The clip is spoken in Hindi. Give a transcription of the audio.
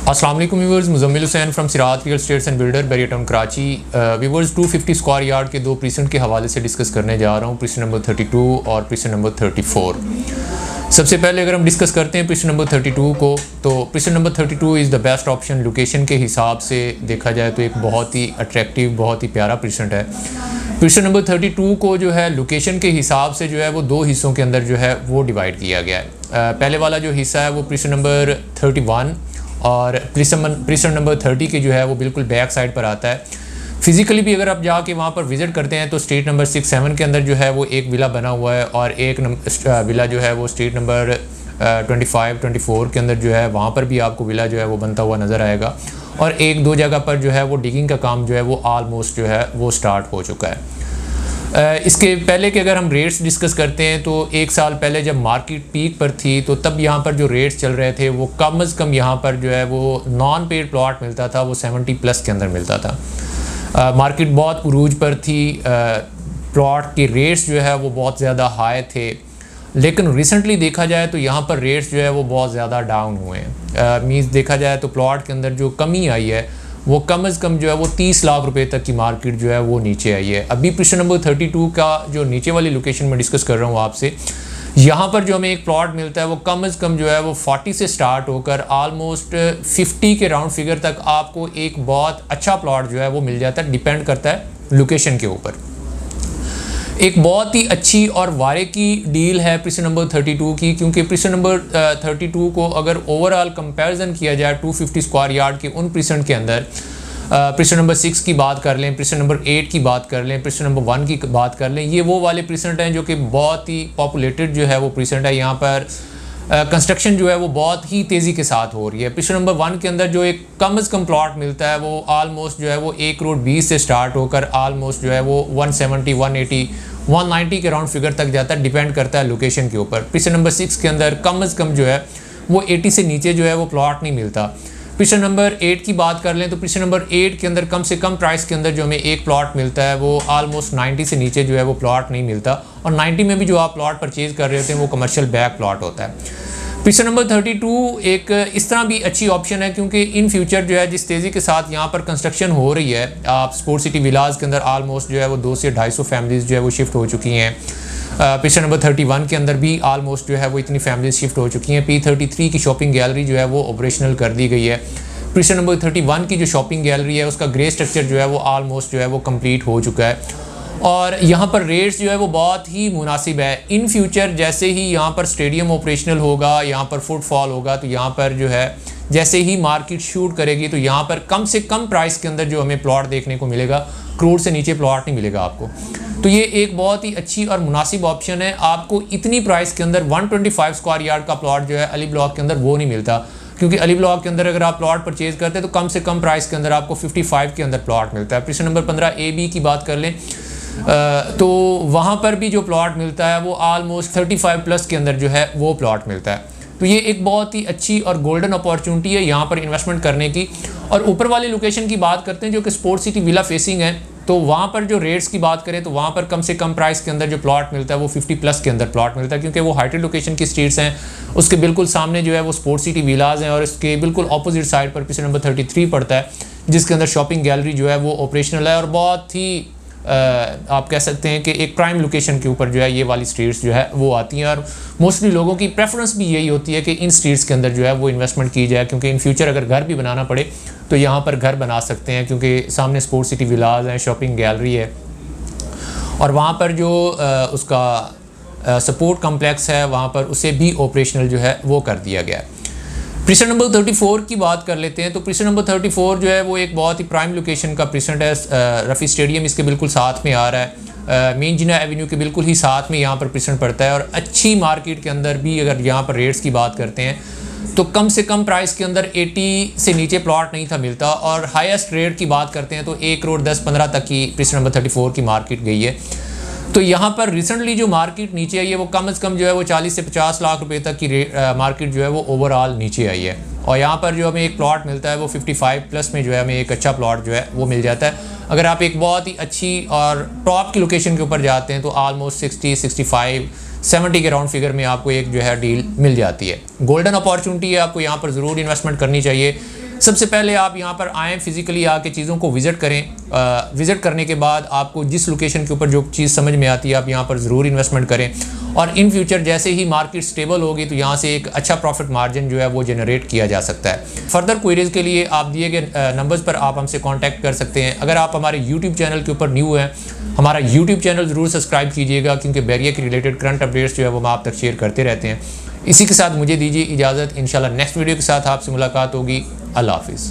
अस्सलाम वालेकुम व्यूअर्स, मुज़म्मिल हुसैन फ्रॉम सिरात real estates and builder barrier town Karachi. Viewers 250 square yard के दो प्रीसेंट के हवाले से डिस्कस करने जा रहा हूँ, प्रीसेंट नंबर 32 और प्रीसेंट नंबर 34। सबसे पहले अगर हम डिस्कस करते हैं प्रीसेंट नंबर 32 को, तो precinct number 32 is the best option. Location के हिसाब से देखा जाए तो एक बहुत ही अट्रैक्टिव, बहुत ही प्यारा प्रीसेंट है। प्रीसेंट नंबर 32 को जो है लोकेशन के हिसाब से जो है वो दो हिस्सों के अंदर जो है वो डिवाइड किया गया है। पहले वाला जो हिस्सा है वो प्रीसेंट नंबर 31 और प्रीसेंट नंबर 30 के जो है वो बिल्कुल बैक साइड पर आता है। फिज़िकली भी अगर आप जाके वहाँ पर विज़िट करते हैं तो स्ट्रीट नंबर 6-7 के अंदर जो है वो एक विला बना हुआ है, और एक विला जो है वो स्ट्रीट नंबर 25-24 के अंदर जो है वहाँ पर भी आपको विला जो है वो बनता हुआ नज़र आएगा। और एक दो जगह पर जो है वो डिगिंग का काम जो है वो आलमोस्ट जो है वो स्टार्ट हो चुका है। इसके पहले के अगर हम रेट्स डिस्कस करते हैं तो एक साल पहले जब मार्केट पीक पर थी तो तब यहाँ पर जो रेट्स चल रहे थे वो कम अज़ कम यहाँ पर जो है वो नॉन पेड प्लॉट मिलता था वो 70+ के अंदर मिलता था। मार्केट बहुत उरूज पर थी, प्लॉट के रेट्स जो है वो बहुत ज़्यादा हाई थे, लेकिन रिसेंटली देखा जाए तो यहाँ पर रेट्स जो है वो बहुत ज़्यादा डाउन हुए हैं। मीन्स देखा जाए तो प्लॉट के अंदर जो कमी आई है वो कम अज़ कम जो है वो 30 लाख रुपए तक की मार्केट जो है वो नीचे आई है। अभी प्रीसेंट नंबर 32 का जो नीचे वाली लोकेशन में डिस्कस कर रहा हूँ आपसे, यहाँ पर जो हमें एक प्लॉट मिलता है वो कम अज़ कम जो है वो 40 से स्टार्ट होकर आलमोस्ट 50 के राउंड फिगर तक आपको एक बहुत अच्छा प्लॉट जो है वो मिल जाता है। डिपेंड करता है लोकेशन के ऊपर। एक बहुत ही अच्छी और वारे की डील है प्रीसेंट नंबर 32 की, क्योंकि प्रीसेंट नंबर 32 को अगर ओवरऑल कंपैरिजन किया जाए 250 स्क्वायर यार्ड के उन प्रीसेंट के अंदर, प्रीसेंट नंबर 6 की बात कर लें, प्रीसेंट नंबर 8 की बात कर लें, प्रीसेंट नंबर 1 की बात कर लें, ये वो वाले प्रीसेंट हैं जो कि बहुत ही पॉपुलेटेड जो है वो प्रीसेंट है। यहाँ पर कंस्ट्रक्शन जो है वो बहुत ही तेज़ी के साथ हो रही है। प्रीसेंट नंबर 1 के अंदर जो एक कम अज़ कम प्लॉट मिलता है वो आलमोस्ट जो है वो 1 करोड़ 20 से स्टार्ट होकर आलमोस्ट जो है वो 170, 180, 190 के राउंड फिगर तक जाता है। डिपेंड करता है लोकेशन के ऊपर। प्रीसेंट नंबर 6 के अंदर कम अज़ कम जो है वो 80 से नीचे जो है वो प्लॉट नहीं मिलता। प्रीसेंट नंबर 8 की बात कर लें तो प्रीसेंट नंबर 8 के अंदर कम से कम प्राइस के अंदर जो हमें एक प्लॉट मिलता है वो आलमोस्ट 90 से नीचे जो है वो प्लॉट नहीं मिलता, और 90 में भी जो आप प्लॉट परचेज़ कर रहे होते हैं वो कमर्शियल बैक प्लॉट होता है। प्रीसेंट नंबर 32 एक इस तरह भी अच्छी ऑप्शन है क्योंकि इन फ्यूचर जो है जिस तेज़ी के साथ यहाँ पर कंस्ट्रक्शन हो रही है, आप स्पोर्ट सिटी विलाज़ के अंदर आलमोस्ट जो है वो 200 से 250 फैमिलीज़ जो है वो शिफ्ट हो चुकी हैं। प्रीसेंट नंबर 31 के अंदर भी आलमोस्ट जो है वो इतनी फैमिलीज शिफ्ट हो चुकी हैं। P33 की शॉपिंग गैलरी जो है वो ऑपरेशनल कर दी गई है। प्रीसेंट नंबर 31 की जो शॉपिंग गैलरी है उसका ग्रे स्ट्रक्चर जो है वो आलमोस्ट जो है वो कंप्लीट हो चुका है, और यहाँ पर रेट्स जो है वो बहुत ही मुनासिब है। इन फ्यूचर जैसे ही यहाँ पर स्टेडियम ऑपरेशनल होगा, यहाँ पर फुटफॉल होगा, तो यहाँ पर जो है जैसे ही मार्केट शूट करेगी तो यहाँ पर कम से कम प्राइस के अंदर जो हमें प्लॉट देखने को मिलेगा, करोड़ से नीचे प्लॉट नहीं मिलेगा आपको। तो ये एक बहुत ही अच्छी और मुनासिब ऑप्शन है। आपको इतनी प्राइस के अंदर 125 स्क्वायर यार्ड का प्लॉट जो है अली ब्लॉक के अंदर वो नहीं मिलता, क्योंकि अली ब्लॉक के अंदर अगर आप प्लॉट परचेज करते हैं तो कम से कम प्राइस के अंदर आपको 55 के अंदर प्लॉट मिलता है। प्रीसेंट नंबर 15 AB की बात कर लें तो वहाँ पर भी जो प्लॉट मिलता है वो आलमोस्ट 35+ के अंदर जो है वो प्लॉट मिलता है। तो ये एक बहुत ही अच्छी और गोल्डन अपॉर्चुनिटी है यहाँ पर इन्वेस्टमेंट करने की। और ऊपर वाली लोकेशन की बात करते हैं जो कि स्पोर्ट सिटी विला फेसिंग है, तो वहाँ पर जो रेट्स की बात करें तो वहाँ पर कम से कम प्राइस के अंदर जो प्लॉट मिलता है वो 50+ के अंदर प्लॉट मिलता है, क्योंकि वो हाइटेड लोकेशन की स्ट्रीट्स हैं। उसके बिल्कुल सामने जो है वो स्पोर्ट सिटी विलाज हैं, और इसके बिल्कुल ऑपोजिट साइड पर प्रीसेंट नंबर 33 पड़ता है, जिसके अंदर शॉपिंग गैलरी जो है वो ऑपरेशनल है, और बहुत ही आप कह सकते हैं कि एक प्राइम लोकेशन के ऊपर जो है ये वाली स्ट्रीट्स जो है वो आती हैं। और मोस्टली लोगों की प्रेफरेंस भी यही होती है कि इन स्ट्रीट्स के अंदर जो है वो इन्वेस्टमेंट की जाए, क्योंकि इन फ्यूचर अगर घर भी बनाना पड़े तो यहाँ पर घर बना सकते हैं, क्योंकि सामने स्पोर्ट सिटी विलाज है, शॉपिंग गैलरी है, और वहाँ पर जो उसका सपोर्ट कम्प्लेक्स है वहाँ पर उसे भी ऑपरेशनल जो है वो कर दिया गया है। प्रीसेंट नंबर 34 की बात कर लेते हैं तो प्रीसेंट नंबर 34 जो है वो एक बहुत ही प्राइम लोकेशन का प्रीसेंट है। रफ़ी स्टेडियम इसके बिल्कुल साथ में आ रहा है, मेन जिना एवेन्यू के बिल्कुल ही साथ में यहाँ पर प्रीसेंट पड़ता है। और अच्छी मार्केट के अंदर भी अगर यहाँ पर रेट्स की बात करते हैं तो कम से कम प्राइस के अंदर 80 से नीचे प्लॉट नहीं था मिलता, और हाईएस्ट रेट की बात करते हैं तो 1 करोड़ 10-15 तक की प्रीसेंट नंबर 34 की मार्केट गई है। तो यहाँ पर रिसेंटली जो मार्केट नीचे आई है वो कम से कम जो है वो 40 से 50 लाख रुपए तक की मार्केट जो है वो ओवरऑल नीचे आई है, और यहाँ पर जो हमें एक प्लॉट मिलता है वो 55+ में जो है हमें एक अच्छा प्लॉट जो है वो मिल जाता है। अगर आप एक बहुत ही अच्छी और टॉप की लोकेशन के ऊपर जाते हैं तो आलमोस्ट 60, 65, 70 के राउंड फिगर में आपको एक जो है डील मिल जाती है। गोल्डन अपॉर्चुनिटी है, आपको यहाँ पर ज़रूर इन्वेस्टमेंट करनी चाहिए। सबसे पहले आप यहाँ पर आएँ, फिज़िकली आके चीज़ों को विज़िट करें। विज़िट करने के बाद आपको जिस लोकेशन के ऊपर जो चीज़ समझ में आती है आप यहाँ पर ज़रूर इन्वेस्टमेंट करें, और इन फ्यूचर जैसे ही मार्केट स्टेबल होगी तो यहाँ से एक अच्छा प्रॉफिट मार्जिन जो है वो जनरेट किया जा सकता है। फर्दर क्वेरीज़ के लिए आप दिए गए नंबर्स पर आप हमसे कॉन्टैक्ट कर सकते हैं। अगर आप हमारे यूट्यूब चैनल के ऊपर न्यू हैं, हमारा यूट्यूब चैनल ज़रूर सब्सक्राइब कीजिएगा, क्योंकि बैरियर के रिलेटेड करंट अपडेट्स जो है वो हम आप तक शेयर करते रहते हैं। इसी के साथ मुझे दीजिए इजाज़त। इंशाल्लाह नेक्स्ट वीडियो के साथ आपसे मुलाकात होगी। अल्लाह हाफिज़।